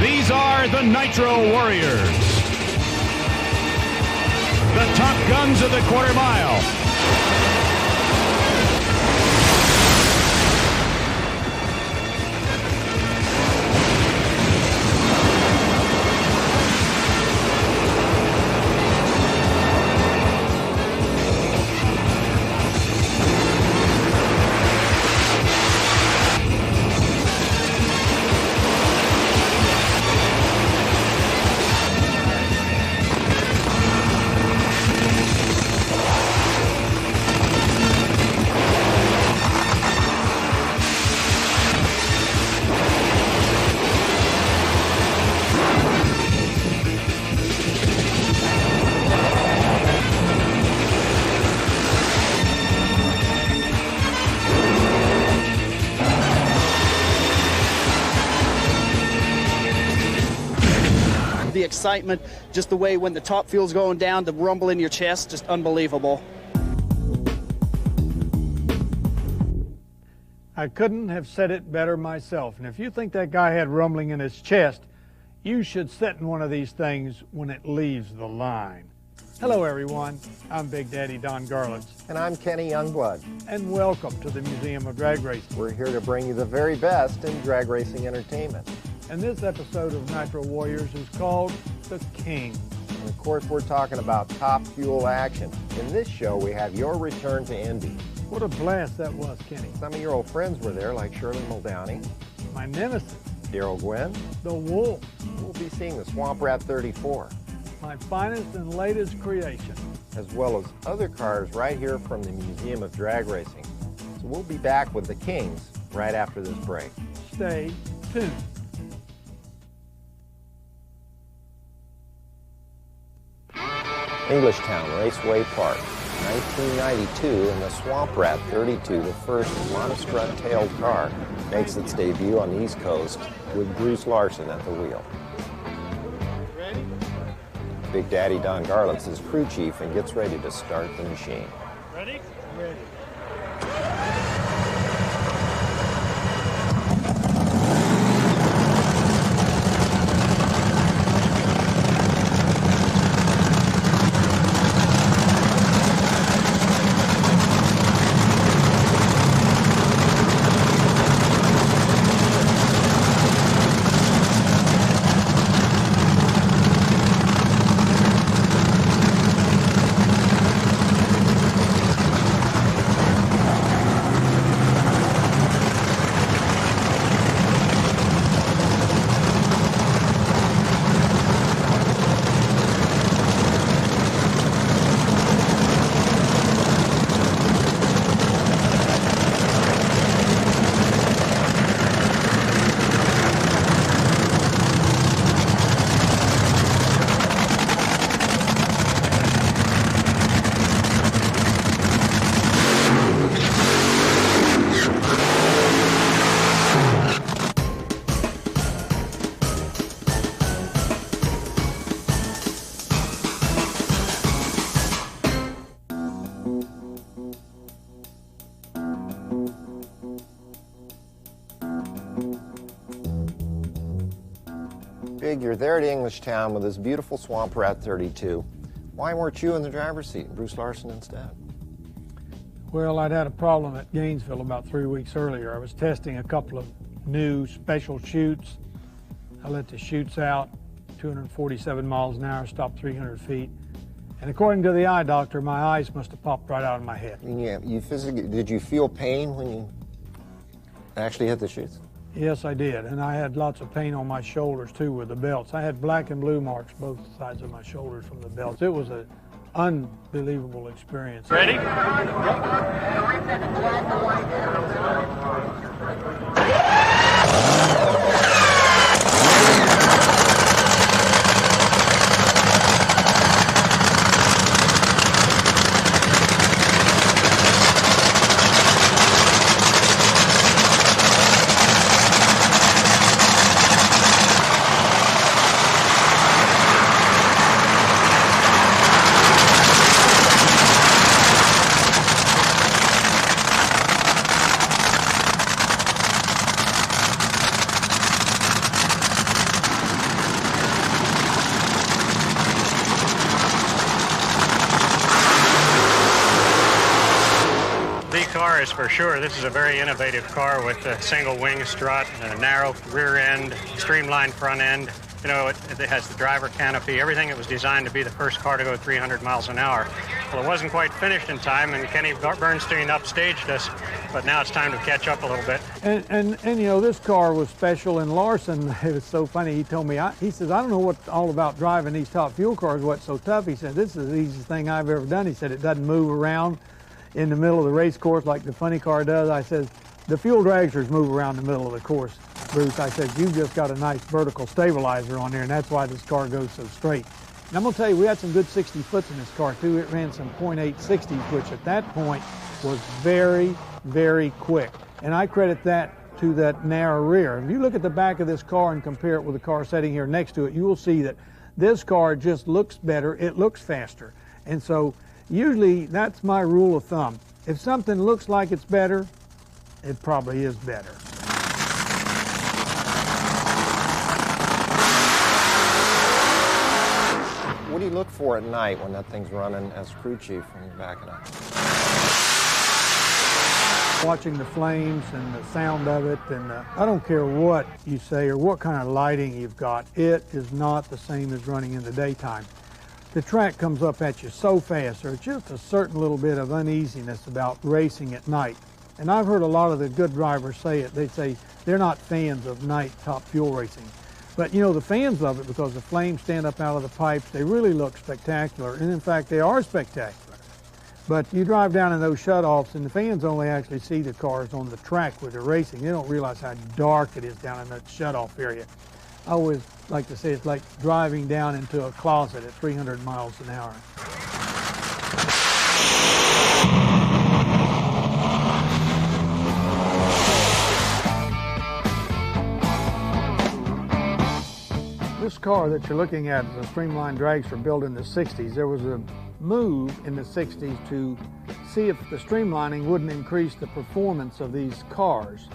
These are the Nitro Warriors, the top guns of the quarter mile. The excitement, just the way when the top fuel's going down, the rumble in your chest, just unbelievable. I couldn't have said it better myself. And if you think that guy had rumbling in his chest, you should sit in one of these things when it leaves the line. Hello, everyone. I'm Big Daddy Don Garlits. And I'm Kenny Youngblood. And welcome to the Museum of Drag Racing. We're here to bring you the very best in drag racing entertainment. And this episode of Nitro Warriors is called The King. And of course, we're talking about top fuel action. In this show, we have your return to Indy. What a blast that was, Kenny. Some of your old friends were there, like Shirley Muldowney. My nemesis. Darrell Gwynn. The Wolf. We'll be seeing the Swamp Rat 34. My finest and latest creation. As well as other cars right here from the Museum of Drag Racing. So we'll be back with the Kings right after this break. Stay tuned. Englishtown Raceway Park, 1992, and the Swamp Rat 32, the first monostrut-tailed car, makes its debut on the East Coast with Bruce Larson at the wheel. Ready? Big Daddy Don Garlits is crew chief and gets ready to start the machine. Ready? Ready. Big, you're there at Englishtown with this beautiful Swamp Rat 32. Why weren't you in the driver's seat and Bruce Larson instead? Well, I'd had a problem at Gainesville about 3 weeks earlier. I was testing a couple of new special chutes. I let the chutes out, 247 miles an hour, stopped 300 feet. And according to the eye doctor, my eyes must have popped right out of my head. Yeah, did you feel pain when you actually hit the chutes? Yes, I did. And I had lots of pain on my shoulders, too, with the belts. I had black and blue marks both sides of my shoulders from the belts. It was an unbelievable experience. Ready? car is for sure. This is a very innovative car with a single wing strut, a narrow rear end, streamlined front end. You know, it has the driver canopy, everything that was designed to be the first car to go 300 miles an hour. Well, it wasn't quite finished in time, and Kenny Bernstein upstaged us, but now it's time to catch up a little bit. And you know, this car was special, and Larson, it was so funny, he told me, he says, I don't know what all about driving these Top Fuel cars, what's so tough. He said, this is the easiest thing I've ever done. He said, it doesn't move around in the middle of the race course like the funny car does. I said, the Fuel Dragsters move around the middle of the course, Bruce. I said, you've just got a nice vertical stabilizer on there, and that's why this car goes so straight. And I'm going to tell you, we had some good 60 foots in this car, too. It ran some .8 60s, which at that point was very, very quick. And I credit that to that narrow rear. If you look at the back of this car and compare it with the car sitting here next to it, you will see that this car just looks better. It looks faster. And so usually that's my rule of thumb. If something looks like it's better, it probably is better. What do you look for at night when that thing's running as crew chief when you're backing up? Watching the flames and the sound of it, and I don't care what you say or what kind of lighting you've got, it is not the same as running in the daytime. The track comes up at you so fast. There's just a certain little bit of uneasiness about racing at night. And I've heard a lot of the good drivers say it. They say they're not fans of night Top Fuel racing. But you know, the fans love it because the flames stand up out of the pipes. They really look spectacular. And in fact, they are spectacular. But you drive down in those shutoffs and the fans only actually see the cars on the track where they're racing. They don't realize how dark it is down in that shutoff area. I always like to say it's like driving down into a closet at 300 miles an hour. This car that you're looking at is a streamlined dragster built in the 60s. There was a move in the 60s to see if the streamlining wouldn't increase the performance of these cars.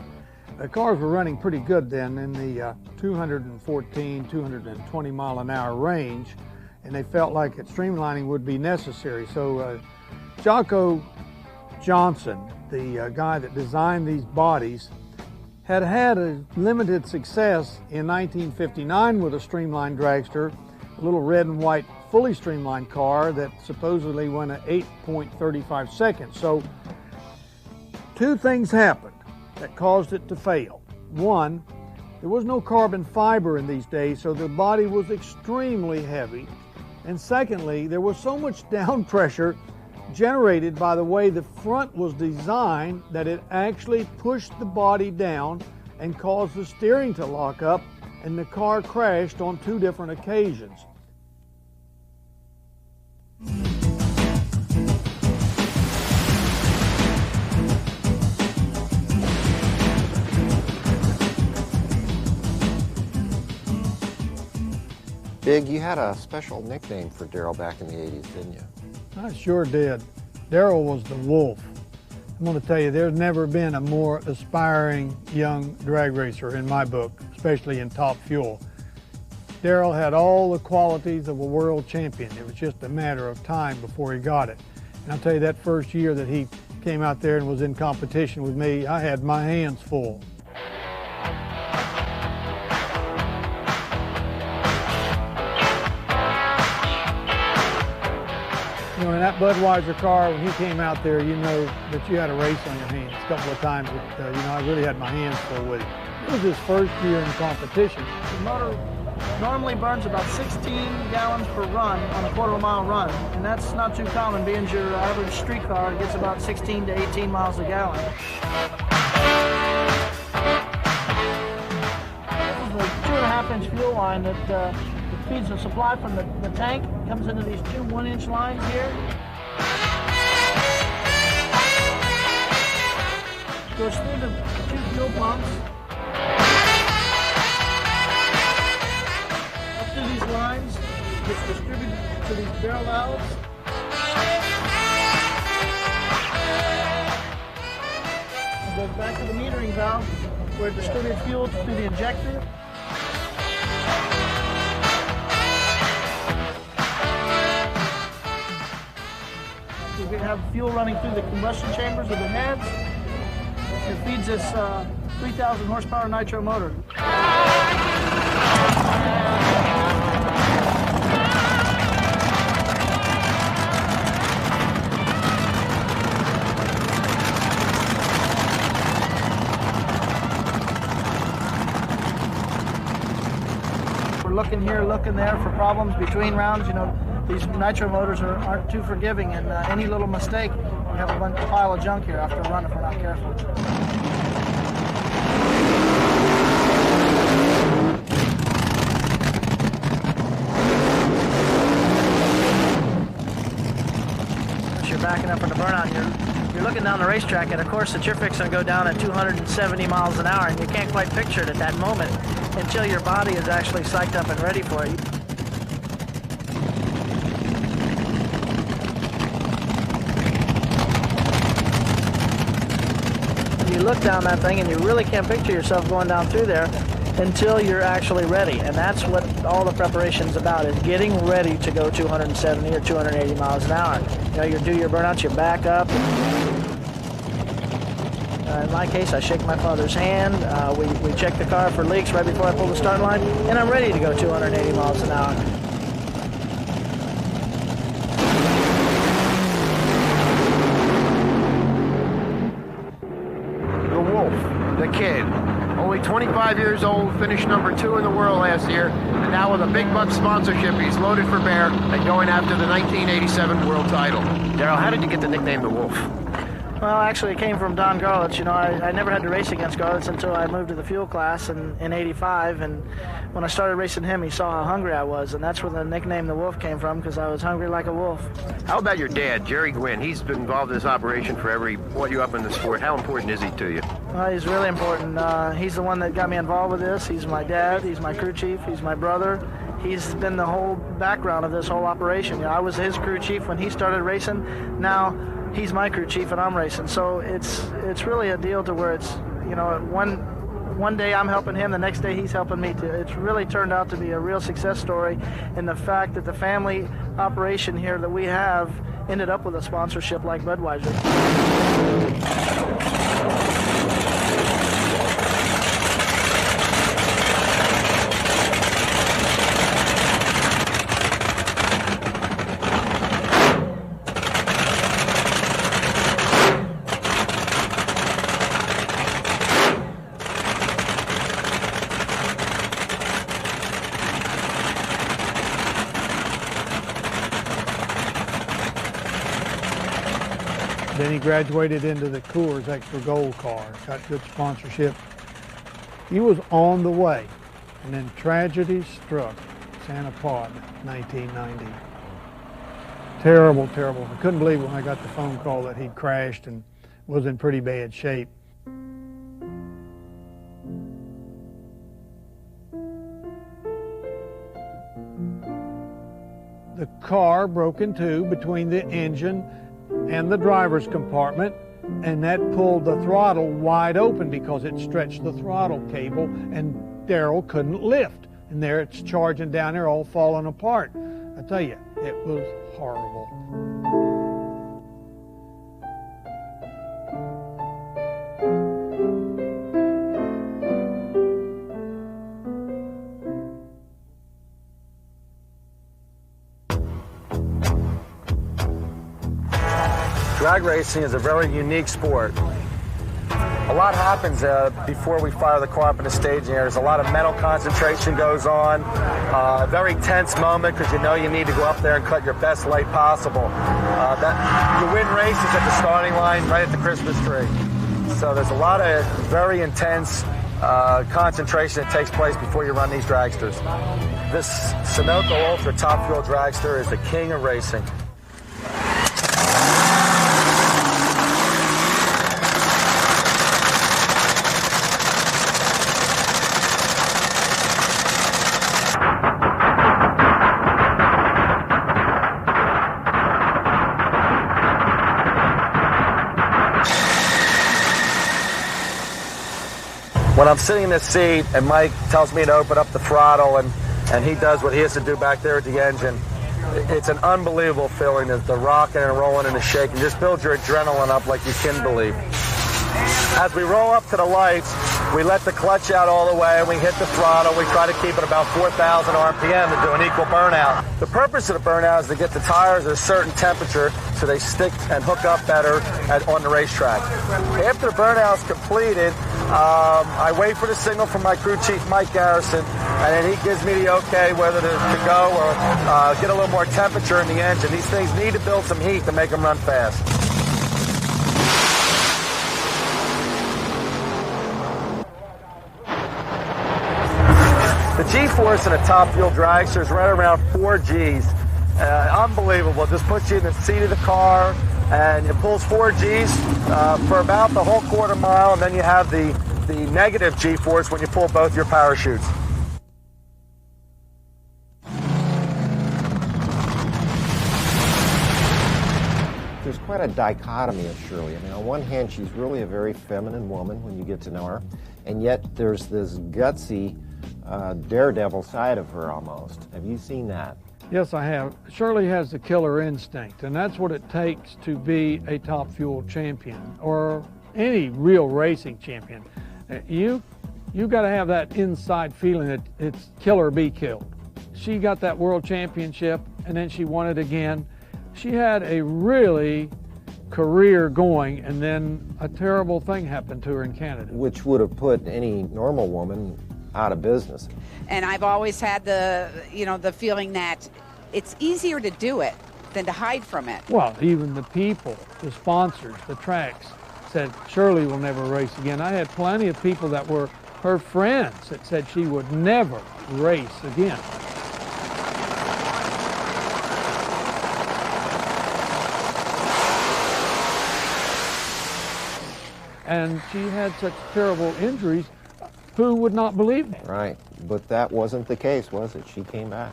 The cars were running pretty good then in the 214, 220 mile an hour range, and they felt like that streamlining would be necessary. So Jocko Johnson, the guy that designed these bodies, had had a limited success in 1959 with a streamlined dragster, a little red and white fully streamlined car that supposedly went at 8.35 seconds. So two things happened that caused it to fail. One, there was no carbon fiber in these days, so the body was extremely heavy. And secondly, there was so much down pressure generated by the way the front was designed that it actually pushed the body down and caused the steering to lock up, and the car crashed on two different occasions. Big, you had a special nickname for Darrell back in the 80s, didn't you? I sure did. Darrell was the wolf. I'm going to tell you, there's never been a more aspiring young drag racer in my book, especially in Top Fuel. Darrell had all the qualities of a world champion. It was just a matter of time before he got it. And I'll tell you, that first year that he came out there and was in competition with me, I had my hands full. You know, in that Budweiser car, when he came out there, you know that you had a race on your hands. A couple of times, that, you know, I really had my hands full with it. It was his first year in competition. The motor normally burns about 16 gallons per run on a quarter-mile run, and that's not too common, being your average street car gets about 16 to 18 miles a gallon. This is a 2.5-inch fuel line that feeds the supply from the tank. It comes into these two 1-inch lines here. Goes through the two fuel pumps. Up through these lines, gets distributed to these barrel valves. It goes back to the metering valve where it distributes fuel through the injector. We have fuel running through the combustion chambers of the heads. It feeds this 3,000 horsepower nitro motor. We're looking here, looking there for problems between rounds. You know, these nitro motors aren't too forgiving, and any little mistake, we have a pile of junk here after a run if we're not careful. As you're backing up in the burnout, you're looking down the racetrack at a course that you're fixing to go down at 270 miles an hour, and you can't quite picture it at that moment until your body is actually psyched up and ready for it. You look down that thing and you really can't picture yourself going down through there until you're actually ready. And that's what all the preparation's about, is getting ready to go 270 or 280 miles an hour. You know, you do your burnouts, you back up. In my case, I shake my father's hand. We check the car for leaks right before I pull the start line, and I'm ready to go 280 miles an hour. The kid, only 25 years old, finished number 2 in the world last year, and now with a big buck sponsorship, he's loaded for bear and going after the 1987 world title. Darrell, how did you get the nickname the Wolf? Well, actually, it came from Don Garlits. You know, I never had to race against Garlits until I moved to the fuel class in '85, and when I started racing him, he saw how hungry I was, and that's where the nickname the Wolf came from, because I was hungry like a wolf. How about your dad, Jerry Gwynn? He's been involved in this operation forever. He brought you up in the sport. How important is he to you? Well, he's really important. He's the one that got me involved with this. He's my dad. He's my crew chief. He's my brother. He's been the whole background of this whole operation. You know, I was his crew chief when he started racing. Now he's my crew chief and I'm racing. So it's really a deal to where it's, you know, one day I'm helping him, the next day he's helping me too. It's really turned out to be a real success story, in the fact that the family operation here that we have ended up with a sponsorship like Budweiser. Then he graduated into the Coors Extra Gold car, got good sponsorship. He was on the way, and then tragedy struck Santa Pod, 1990. Terrible, terrible. I couldn't believe when I got the phone call that he'd crashed and was in pretty bad shape. The car broke in two between the engine and the driver's compartment, and that pulled the throttle wide open because it stretched the throttle cable, and Darrell couldn't lift. And there it's charging down there, all falling apart. I tell you, it was horrible. Drag racing is a very unique sport. A lot happens before we fire the car up in the staging area. There's a lot of mental concentration goes on, a very tense moment because you know you need to go up there and cut your best light possible. You win races at the starting line right at the Christmas tree. So there's a lot of very intense concentration that takes place before you run these dragsters. This Sunoco Ultra Top Fuel Dragster is the king of racing. When I'm sitting in this seat and Mike tells me to open up the throttle and he does what he has to do back there at the engine, it's an unbelievable feeling, the rocking and rolling and the shaking. Just builds your adrenaline up like you can believe. As we roll up to the lights, we let the clutch out all the way and we hit the throttle. We try to keep it about 4,000 RPM to do an equal burnout. The purpose of the burnout is to get the tires at a certain temperature so they stick and hook up better on the racetrack. After the burnout is completed, I wait for the signal from my crew chief, Mike Garrison, and then he gives me the okay whether to go or get a little more temperature in the engine. These things need to build some heat to make them run fast. The G-force in a top fuel dragster is right around 4 Gs. Unbelievable. Just puts you in the seat of the car, and it pulls 4 Gs for about the whole quarter mile, and then you have the negative G-force when you pull both your parachutes. There's quite a dichotomy of Shirley. I mean, on one hand, she's really a very feminine woman when you get to know her, and yet there's this gutsy daredevil side of her almost. Have you seen that? Yes, I have. Shirley has the killer instinct, and that's what it takes to be a top fuel champion or any real racing champion. You got to have that inside feeling that it's kill or be killed. She got that world championship, and then she won it again. She had a really career going, and then a terrible thing happened to her in Canada. Which would have put any normal woman out of business. And I've always had the feeling that it's easier to do it than to hide from it. Well, even the people, the sponsors, the tracks said Shirley will never race again. I had plenty of people that were her friends that said she would never race again. And she had such terrible injuries, who would not believe that? Right, but that wasn't the case, was it? She came back.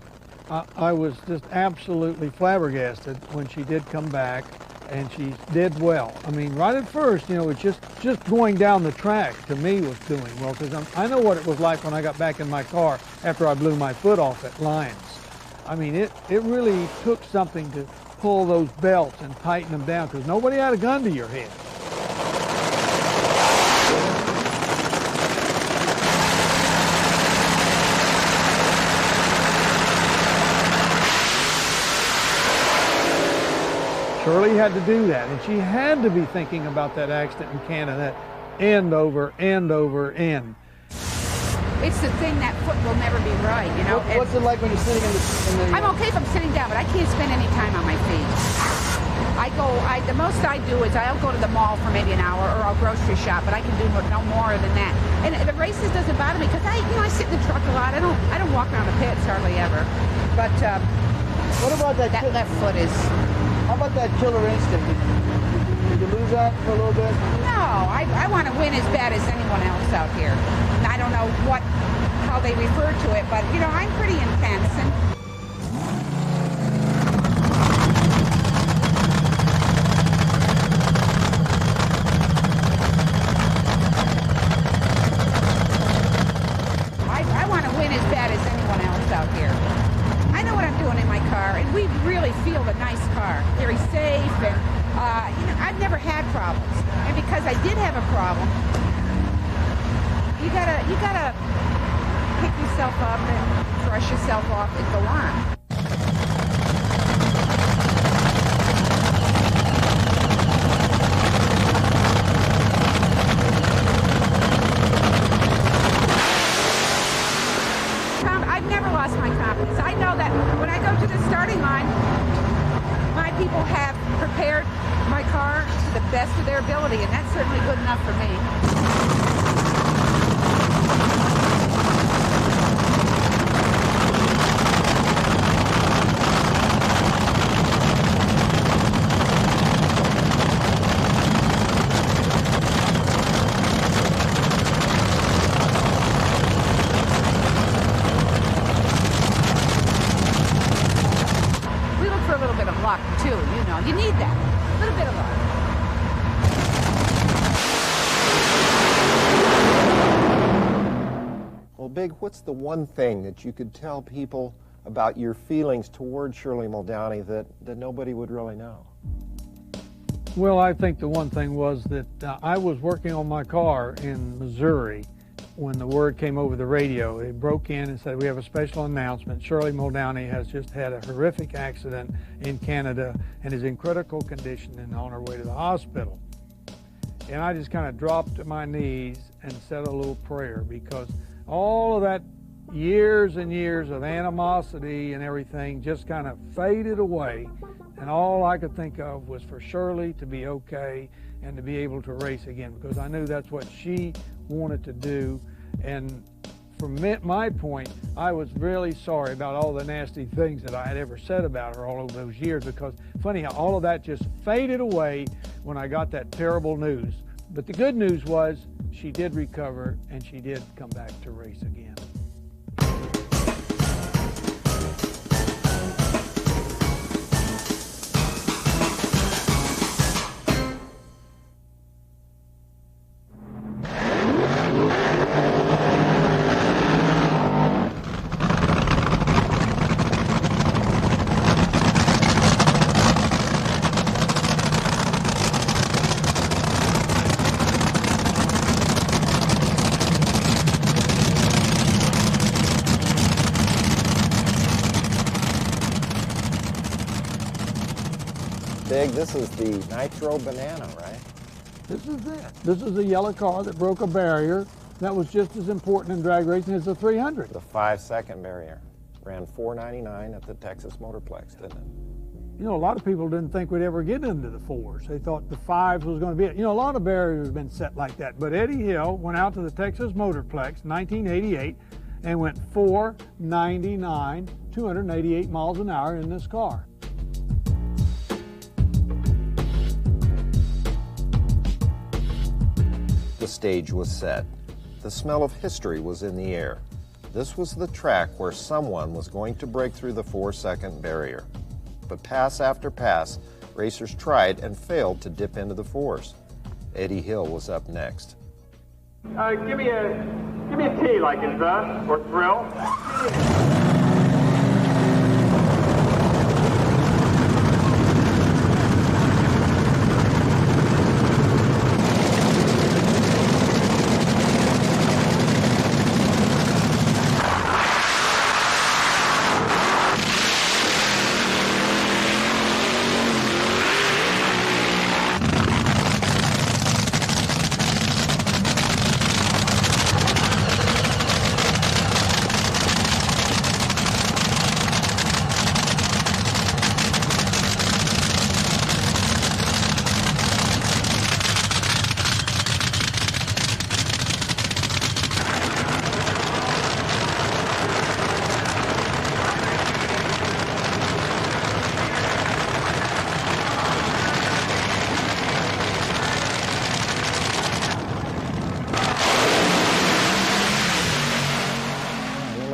I was just absolutely flabbergasted when she did come back, and she did well. I mean, right at first, it's just going down the track to me was doing well, because I know what it was like when I got back in my car after I blew my foot off at Lyons. I mean, it really took something to pull those belts and tighten them down, because nobody had a gun to your head. Shirley had to do that, and she had to be thinking about that accident in Canada, end over end over end. It's the thing, that foot will never be right, What's it like when you're sitting in the... I'm okay if I'm sitting down, but I can't spend any time on my feet. The most I do is I'll go to the mall for maybe an hour, or I'll grocery shop, but I can do no more than that. And the races doesn't bother me, because I sit in the truck a lot. I don't walk around the pits hardly ever. But what about that left foot is... How about that killer instinct? Did you lose that for a little bit? No, I want to win as bad as anyone else out here. And I don't know how they refer to it, but I'm pretty intense. And I want to win as bad as anyone else out here. I know what I'm doing in my car, and we really feel a nice car, very safe, and I've never had problems. And because I did have a problem, you gotta pick yourself up and brush yourself off and go on. I've never lost my confidence. I know that when I go to the starting line, my people have prepared my car to the best of their ability, and that's certainly good enough for me. You need that. A little bit of luck. Well, Big, what's the one thing that you could tell people about your feelings toward Shirley Muldowney that nobody would really know? Well, I think the one thing was that I was working on my car in Missouri when the word came over the radio. It broke in and said, we have a special announcement. Shirley Muldowney has just had a horrific accident in Canada and is in critical condition and on her way to the hospital. And I just kind of dropped to my knees and said a little prayer, because all of that years and years of animosity and everything just kind of faded away. And all I could think of was for Shirley to be okay and to be able to race again, because I knew that's what she wanted to do. And from my point, I was really sorry about all the nasty things that I had ever said about her all over those years, because funny how all of that just faded away when I got that terrible news. But the good news was she did recover and she did come back to race again. This is the NITRO banana, right? This is it. This is a yellow car that broke a barrier that was just as important in drag racing as the 300. The 5-second barrier. Ran $4.99 at the Texas Motorplex, didn't it? You know, a lot of people didn't think we'd ever get into the 4s. They thought the 5s was going to be it. You know, a lot of barriers have been set like that. But Eddie Hill went out to the Texas Motorplex in 1988 and went $4.99, 288 miles an hour in this car. The stage was set. The smell of history was in the air. This was the track where someone was going to break through the 4-second barrier. But pass after pass, racers tried and failed to dip into the 4s. Eddie Hill was up next. Give me a tea like it, or thrill.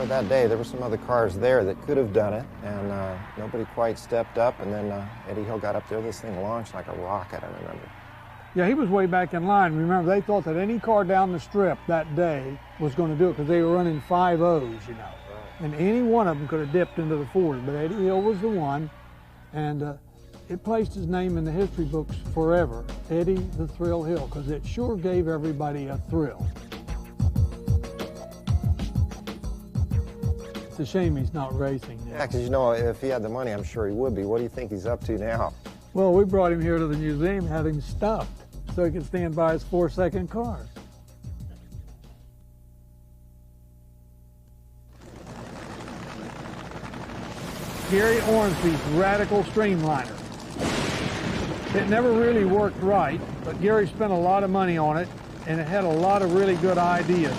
That day, there were some other cars there that could have done it, and nobody quite stepped up, and then Eddie Hill got up there. This thing launched like a rocket, I remember. Yeah, he was way back in line. Remember, they thought that any car down the strip that day was going to do it because they were running 5.0s, you know. Right. And any one of them could have dipped into the 4s, but Eddie Hill was the one, and it placed his name in the history books forever, Eddie the Thrill Hill, because it sure gave everybody a thrill. It's a shame he's not racing now. Yeah, because you know, if he had the money, I'm sure he would be. What do you think he's up to now? Well, we brought him here to the museum, had him stuffed, so he could stand by his 4-second cars. Gary Ormsby's Radical Streamliner. It never really worked right, but Gary spent a lot of money on it, and it had a lot of really good ideas.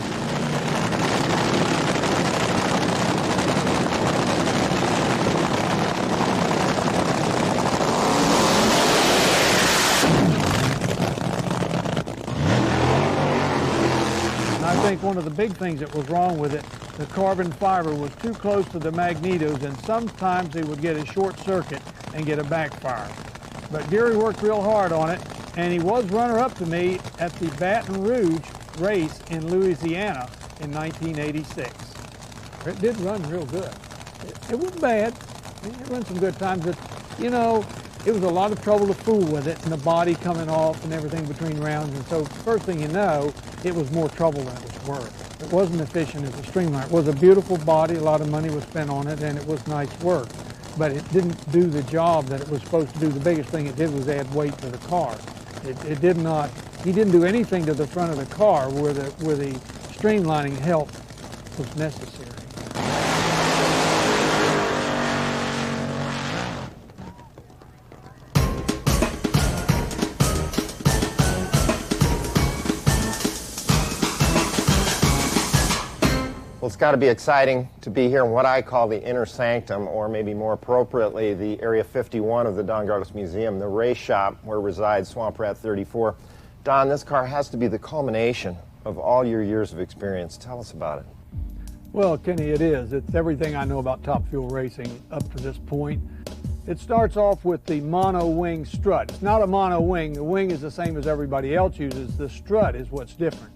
I think one of the big things that was wrong with it, the carbon fiber was too close to the magnetos, and sometimes they would get a short circuit and get a backfire. But Gary worked real hard on it, and he was runner-up to me at the Baton Rouge race in Louisiana in 1986. It did run real good. It wasn't bad. It ran some good times, but you know, it was a lot of trouble to fool with it, and the body coming off and everything between rounds. And so first thing you know, it was more trouble than it was worth. It wasn't efficient as a streamliner. It was a beautiful body, a lot of money was spent on it, and it was nice work. But it didn't do the job that it was supposed to do. The biggest thing it did was add weight to the car. It did not, he didn't do anything to the front of the car where the streamlining help was necessary. Well, it's got to be exciting to be here in what I call the inner sanctum, or maybe more appropriately, the Area 51 of the Don Garlits Museum, the race shop where resides Swamp Rat 34. Don, this car has to be the culmination of all your years of experience. Tell us about it. Well, Kenny, it is. It's everything I know about Top Fuel racing up to this point. It starts off with the mono wing strut. It's not a mono wing. The wing is the same as everybody else uses. The strut is what's different.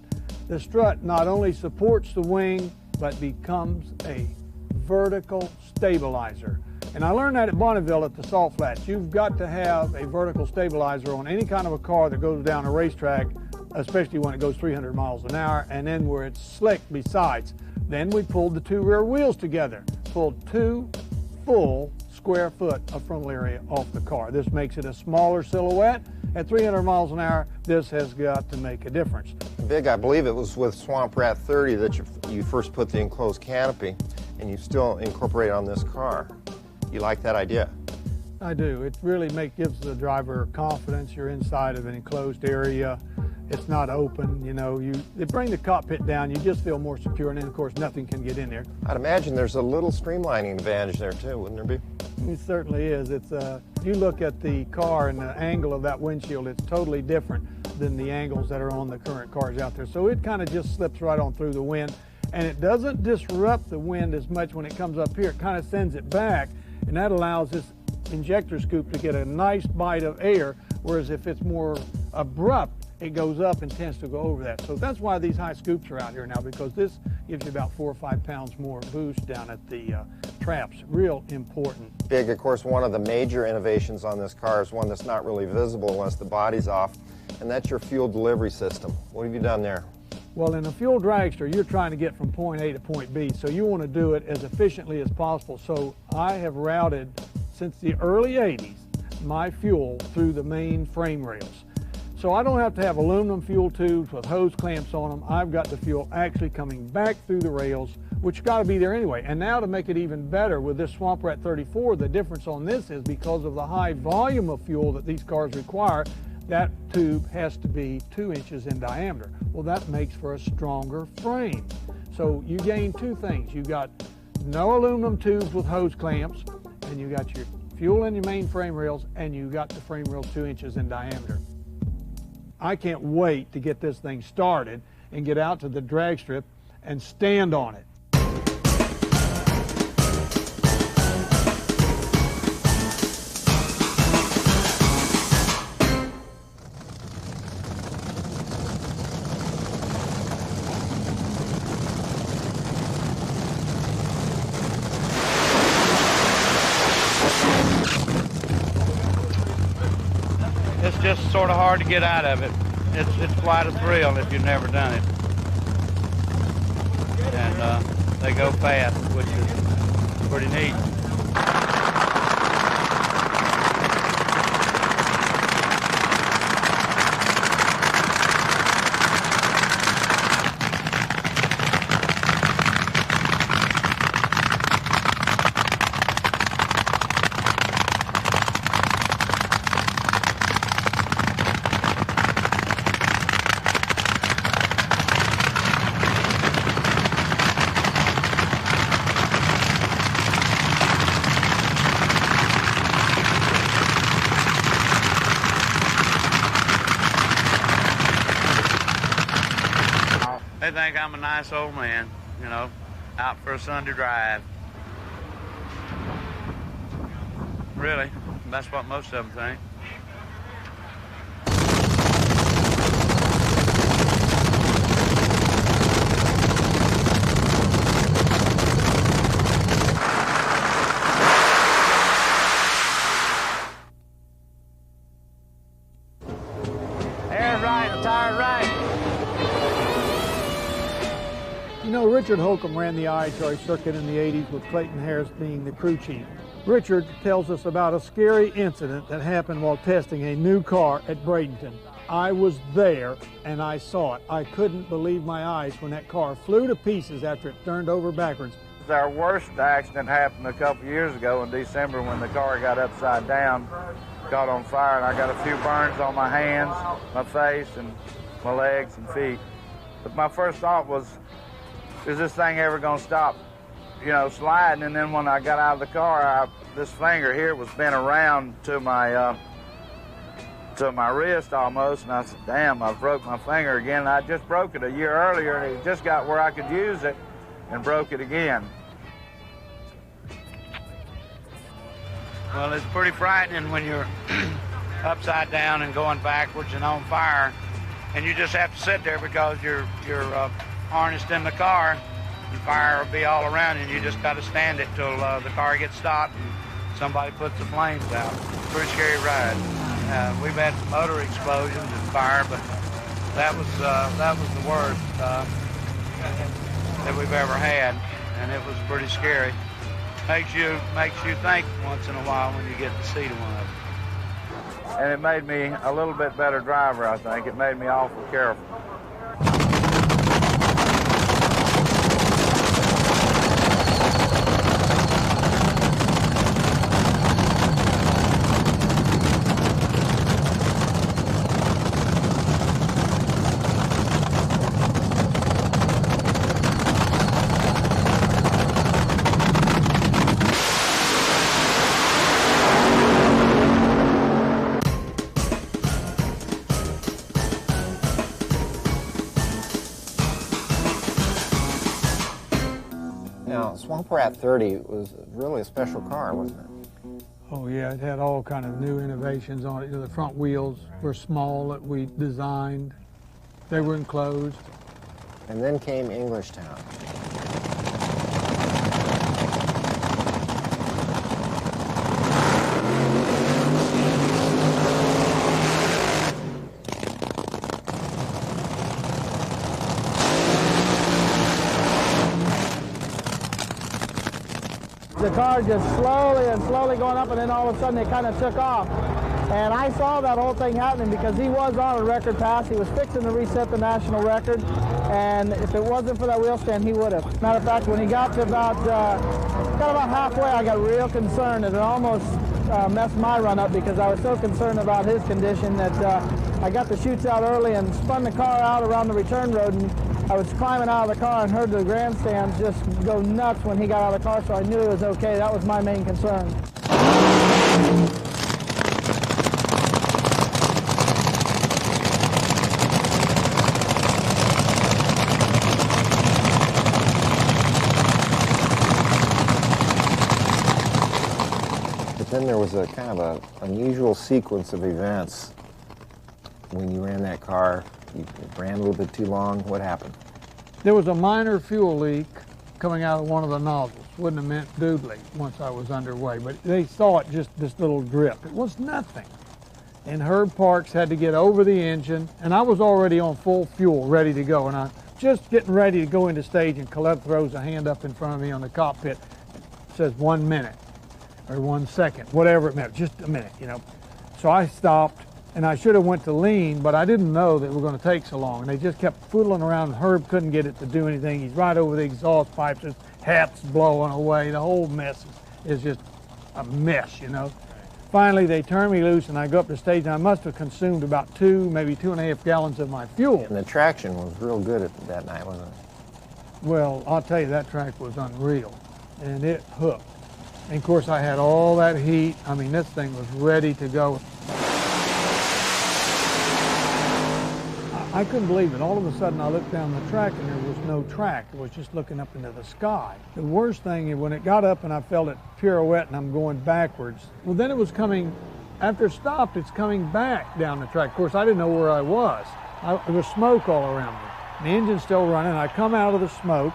The strut not only supports the wing, but becomes a vertical stabilizer. And I learned that at Bonneville at the Salt Flats. You've got to have a vertical stabilizer on any kind of a car that goes down a racetrack, especially when it goes 300 miles an hour, and then where it's slick besides. Then we pulled the two rear wheels together, pulled 2 full square foot of frontal area off the car. This makes it a smaller silhouette. At 300 miles an hour, this has got to make a difference. Big, I believe it was with Swamp Rat 30 that you first put the enclosed canopy, and you still incorporate it on this car. You like that idea? I do. It really gives the driver confidence. You're inside of an enclosed area. It's not open, you know. They bring the cockpit down, you just feel more secure, and then of course nothing can get in there. I'd imagine there's a little streamlining advantage there too, wouldn't there be? It certainly is. If you look at the car and the angle of that windshield, it's totally different than the angles that are on the current cars out there. So it kind of just slips right on through the wind, and it doesn't disrupt the wind as much when it comes up here. It kind of sends it back, and that allows this injector scoop to get a nice bite of air, whereas if it's more abrupt, it goes up and tends to go over that. So that's why these high scoops are out here now, because this gives you about 4 or 5 pounds more boost down at the traps. Real important. Big, of course, one of the major innovations on this car is one that's not really visible unless the body's off, and that's your fuel delivery system. What have you done there? Well, in a fuel dragster, you're trying to get from point A to point B, so you want to do it as efficiently as possible. So I have routed, since the early 80s, my fuel through the main frame rails. So I don't have to have aluminum fuel tubes with hose clamps on them. I've got the fuel actually coming back through the rails, which got to be there anyway. And now to make it even better with this Swamp Rat 34, the difference on this is because of the high volume of fuel that these cars require, that tube has to be 2 inches in diameter. Well, that makes for a stronger frame. So you gain 2 things. You got no aluminum tubes with hose clamps, and you got your fuel in your main frame rails, and you got the frame rails 2 inches in diameter. I can't wait to get this thing started and get out to the drag strip and stand on it. It's just sort of hard to get out of it. It's quite a thrill if you've never done it. And they go fast, which is pretty neat. They think I'm a nice old man, you know, out for a Sunday drive. Really, that's what most of them think. Richard Holcomb ran the NITRO circuit in the 80s with Clayton Harris being the crew chief. Richard tells us about a scary incident that happened while testing a new car at Bradenton. I was there and I saw it. I couldn't believe my eyes when that car flew to pieces after it turned over backwards. Our worst accident happened a couple years ago in December when the car got upside down, caught on fire, and I got a few burns on my hands, my face, and my legs and feet. But my first thought was, is this thing ever going to stop, sliding? And then when I got out of the car, this finger here was bent around to my wrist almost, and I said, damn, I broke my finger again. I just broke it a year earlier, and it just got where I could use it and broke it again. Well, it's pretty frightening when you're upside down and going backwards and on fire, and you just have to sit there because you're harnessed in the car, and fire will be all around you, and you just got to stand it till the car gets stopped and somebody puts the flames out. Pretty scary ride. We've had some motor explosions and fire, but that was the worst that we've ever had, and it was pretty scary. Makes you think once in a while when you get to see one of them. And it made me a little bit better driver, I think. It made me awful careful. Swamp 30 was really a special car, wasn't it? Oh yeah, it had all kind of new innovations on it. The front wheels were small that we designed. They were enclosed. And then came Englishtown. The car just slowly going up, and then all of a sudden it kind of took off. And I saw that whole thing happening because he was on a record pass. He was fixing to reset the national record, and if it wasn't for that wheel stand, he would have. Matter of fact, when he got to about halfway, I got real concerned, and it almost messed my run up because I was so concerned about his condition that I got the chutes out early and spun the car out around the return road, and I was climbing out of the car and heard the grandstands just go nuts when he got out of the car, so I knew it was okay. That was my main concern. But then there was a kind of an unusual sequence of events when you ran that car. You ran a little bit too long. What happened? There was a minor fuel leak coming out of one of the nozzles. Wouldn't have meant doodly once I was underway, but they saw it, just this little drip. It was nothing. And Herb Parks had to get over the engine, and I was already on full fuel, ready to go. And I'm just getting ready to go into stage, and Colette throws a hand up in front of me on the cockpit. It says 1 minute or 1 second, whatever it meant, just a minute, So I stopped. And I should have went to lean, but I didn't know that it was going to take so long. And they just kept footling around, and Herb couldn't get it to do anything. He's right over the exhaust pipes. His hat's blowing away. The whole mess is just a mess, Finally, they turned me loose, and I go up the stage, and I must have consumed about 2, maybe 2.5 gallons of my fuel. And the traction was real good that night, wasn't it? Well, I'll tell you, that track was unreal, and it hooked. And, of course, I had all that heat. I mean, this thing was ready to go. I couldn't believe it. All of a sudden, I looked down the track, and there was no track. It was just looking up into the sky. The worst thing is when it got up and I felt it pirouette and I'm going backwards. Well, then it was coming, after it stopped, it's coming back down the track. Of course, I didn't know where I was. There was smoke all around me. The engine's still running. I come out of the smoke,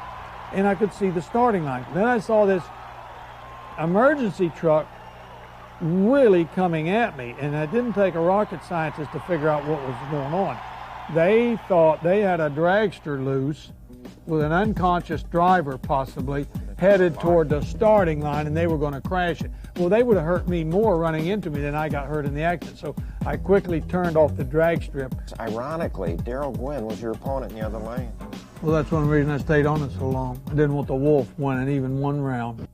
and I could see the starting line. Then I saw this emergency truck really coming at me, and it didn't take a rocket scientist to figure out what was going on. They thought they had a dragster loose, with an unconscious driver possibly headed toward the starting line, and they were going to crash it. Well, they would have hurt me more running into me than I got hurt in the accident. So I quickly turned off the drag strip. Ironically, Darrell Gwynn was your opponent in the other lane. Well, that's one reason I stayed on it so long. I didn't want the Wolf winning even one round.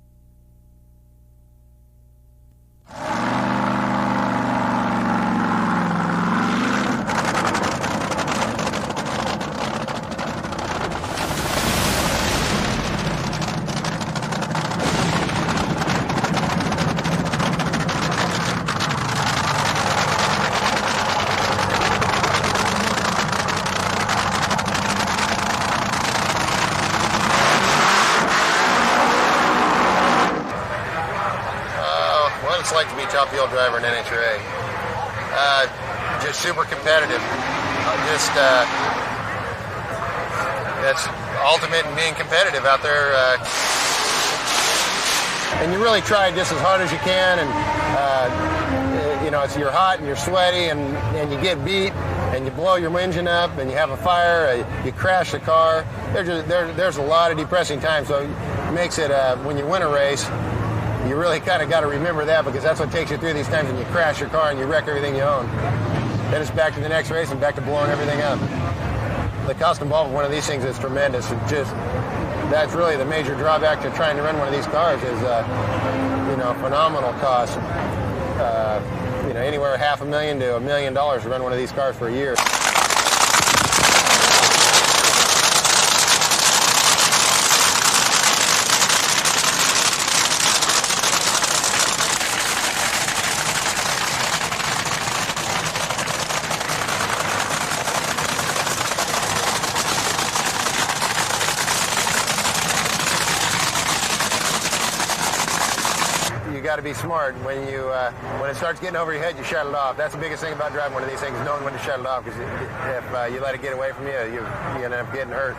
It's like to be top field driver in NHRA. Just super competitive. That's ultimate in being competitive out there. And you really try just as hard as you can, and you're hot and you're sweaty, and you get beat, and you blow your engine up, and you have a fire, you crash the car. There's a lot of depressing times, so it makes it, when you win a race, you really kind of got to remember that, because that's what takes you through these times when you crash your car and you wreck everything you own. Then it's back to the next race and back to blowing everything up. The cost involved with one of these things is tremendous. That's really the major drawback to trying to run one of these cars is, phenomenal cost. Anywhere $500,000 to $1 million to run one of these cars for a year. You got to be smart. When it starts getting over your head, you shut it off. That's the biggest thing about driving one of these things, knowing when to shut it off, because if you let it get away from you, you end up getting hurt.